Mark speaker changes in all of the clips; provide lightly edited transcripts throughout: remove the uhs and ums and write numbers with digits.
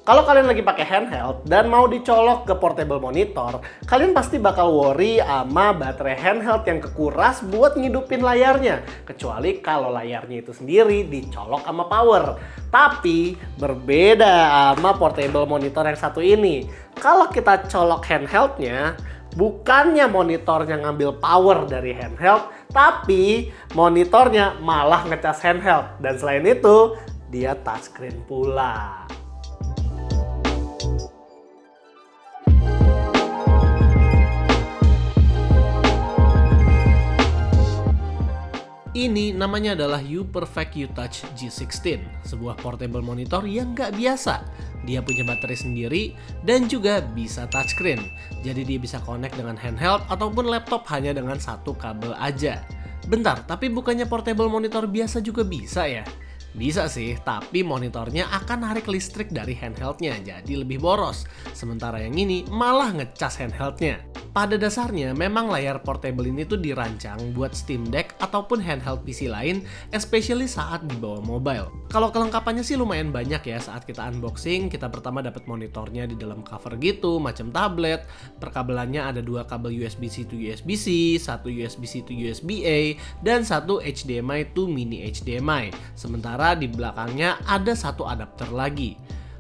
Speaker 1: Kalau kalian lagi pakai handheld dan mau dicolok ke portable monitor, kalian pasti bakal worry sama baterai handheld yang kekuras buat ngidupin layarnya. Kecuali kalau layarnya itu sendiri dicolok sama power. Tapi berbeda sama portable monitor yang satu ini. Kalau kita colok handheldnya, bukannya monitornya ngambil power dari handheld, tapi monitornya malah ngecas handheld. Dan selain itu, dia touchscreen pula. Ini namanya adalah UPerfect UTouch G16, sebuah portable monitor yang nggak biasa. Dia punya baterai sendiri dan juga bisa touchscreen. Jadi dia bisa connect dengan handheld ataupun laptop hanya dengan satu kabel aja. Bentar, tapi bukannya portable monitor biasa juga bisa ya? Bisa sih, tapi monitornya akan narik listrik dari handheldnya, jadi lebih boros. Sementara yang ini malah ngecas handheldnya. Pada dasarnya, memang layar portable ini tuh dirancang buat Steam Deck ataupun handheld PC lain, especially saat dibawa mobile. Kalau kelengkapannya sih lumayan banyak ya. Saat kita unboxing, kita pertama dapat monitornya di dalam cover gitu, macam tablet. Perkabelannya ada 2 kabel USB-C to USB-C, 1 USB-C to USB-A, dan 1 HDMI to mini HDMI. Sementara di belakangnya ada 1 adapter lagi.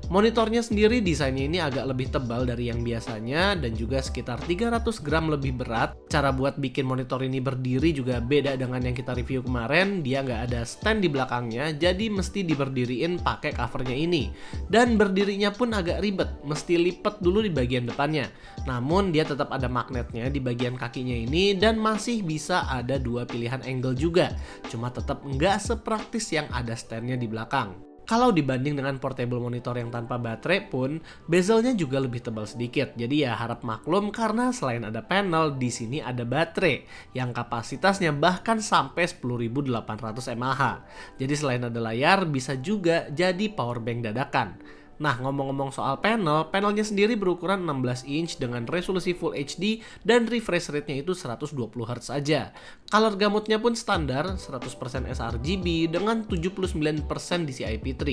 Speaker 1: Monitornya sendiri desainnya ini agak lebih tebal dari yang biasanya dan juga sekitar 300 gram lebih berat. Cara buat bikin monitor ini berdiri juga beda dengan yang kita review kemarin. Dia nggak ada stand di belakangnya, jadi mesti diberdiriin pakai covernya ini. Dan berdirinya pun agak ribet, mesti lipat dulu di bagian depannya. Namun dia tetap ada magnetnya di bagian kakinya ini dan masih bisa ada 2 pilihan angle juga. Cuma tetap nggak sepraktis yang ada standnya di belakang. Kalau dibanding dengan portable monitor yang tanpa baterai pun, bezelnya juga lebih tebal sedikit. Jadi ya harap maklum karena selain ada panel, di sini ada baterai yang kapasitasnya bahkan sampai 10.800 mAh. Jadi selain ada layar, bisa juga jadi power bank dadakan. Nah, ngomong-ngomong soal panelnya sendiri berukuran 16 inch dengan resolusi Full HD dan refresh rate-nya itu 120 Hz aja. Color gamutnya pun standar 100% sRGB dengan 79% DCI-P3.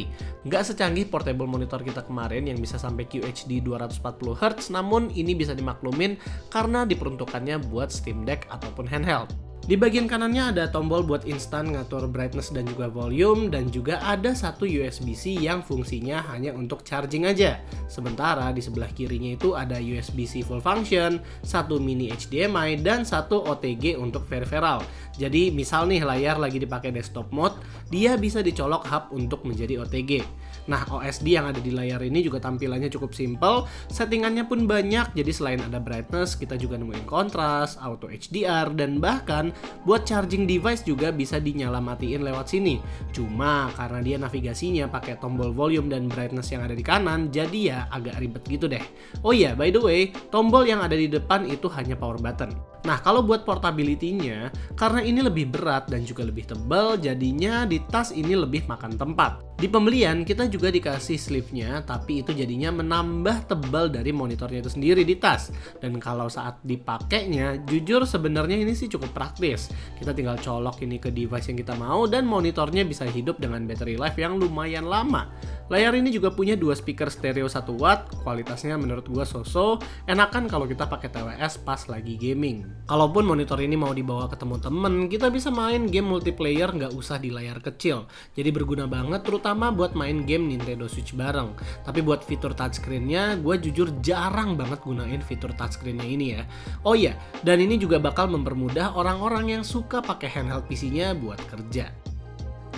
Speaker 1: Nggak secanggih portable monitor kita kemarin yang bisa sampai QHD 240 Hz, namun ini bisa dimaklumin karena diperuntukannya buat Steam Deck ataupun handheld. Di bagian kanannya ada tombol buat instan ngatur brightness dan juga volume, dan juga ada 1 USB-C yang fungsinya hanya untuk charging aja. Sementara di sebelah kirinya itu ada USB-C full function, 1 mini HDMI, dan 1 OTG untuk peripheral. Jadi misal nih layar lagi dipakai desktop mode, dia bisa dicolok hub untuk menjadi OTG. Nah, OSD yang ada di layar ini juga tampilannya cukup simple, settingannya pun banyak, jadi selain ada brightness, kita juga nemuin kontras, auto HDR, dan bahkan buat charging device juga bisa dinyala matiin lewat sini. Cuma karena dia navigasinya pakai tombol volume dan brightness yang ada di kanan, jadi ya agak ribet gitu deh. Oh iya, by the way, tombol yang ada di depan itu hanya power button. Nah, kalau buat portability-nya, karena ini lebih berat dan juga lebih tebal, jadinya di tas ini lebih makan tempat. Di pembelian, kita juga dikasih sleeve-nya, tapi itu jadinya menambah tebal dari monitornya itu sendiri di tas. Dan kalau saat dipakainya, jujur sebenarnya ini sih cukup praktis. Kita tinggal colok ini ke device yang kita mau, dan monitornya bisa hidup dengan battery life yang lumayan lama. Layar ini juga punya 2 speaker stereo 1 watt, kualitasnya menurut gua so-so, enakan kalau kita pakai TWS pas lagi gaming. Kalaupun monitor ini mau dibawa ketemu temen, kita bisa main game multiplayer nggak usah di layar kecil. Jadi berguna banget terutama buat main game Nintendo Switch bareng. Tapi buat fitur touchscreen-nya, gue jujur jarang banget gunain fitur touchscreen-nya ini ya. Oh iya, dan ini juga bakal mempermudah orang-orang yang suka pakai handheld PC-nya buat kerja.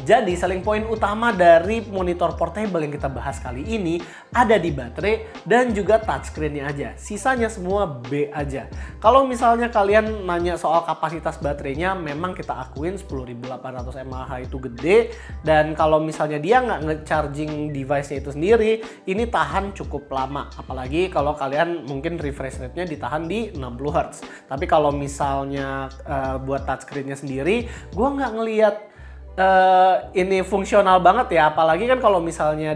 Speaker 1: Jadi selling point utama dari monitor portable yang kita bahas kali ini ada di baterai dan juga touchscreen-nya aja. Sisanya semua B aja. Kalau misalnya kalian nanya soal kapasitas baterainya, memang kita akuin 10.800 mAh itu gede. Dan kalau misalnya dia nggak nge-charging device-nya itu sendiri, ini tahan cukup lama. Apalagi kalau kalian mungkin refresh rate-nya ditahan di 60 Hz. Tapi kalau misalnya buat touchscreen-nya sendiri, gue nggak ngeliat Ini fungsional banget ya, apalagi kan kalau misalnya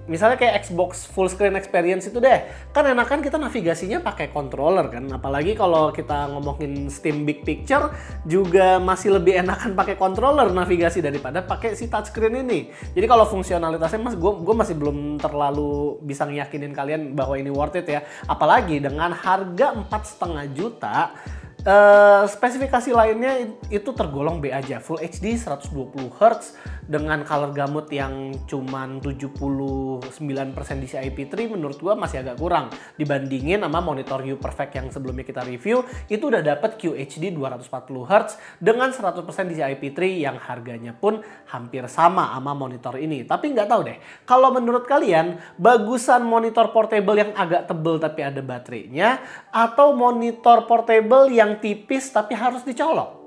Speaker 1: misalnya kayak Xbox full screen experience itu deh, kan enakan kita navigasinya pakai controller kan, apalagi kalau kita ngomongin Steam Big Picture juga masih lebih enakan pakai controller navigasi daripada pakai si touchscreen ini. Jadi kalau fungsionalitasnya gue masih belum terlalu bisa ngeyakinin kalian bahwa ini worth it ya, apalagi dengan harga 4,5 juta. Spesifikasi lainnya itu tergolong B aja, Full HD 120 Hz dengan color gamut yang cuman 79% DCI-P3 menurut gua masih agak kurang dibandingin sama monitor UPerfect yang sebelumnya kita review. Itu udah dapet QHD 240 Hz dengan 100% DCI-P3 yang harganya pun hampir sama monitor ini. Tapi nggak tahu deh, kalau menurut kalian bagusan monitor portable yang agak tebel tapi ada baterainya atau monitor portable yang tipis tapi harus dicolok?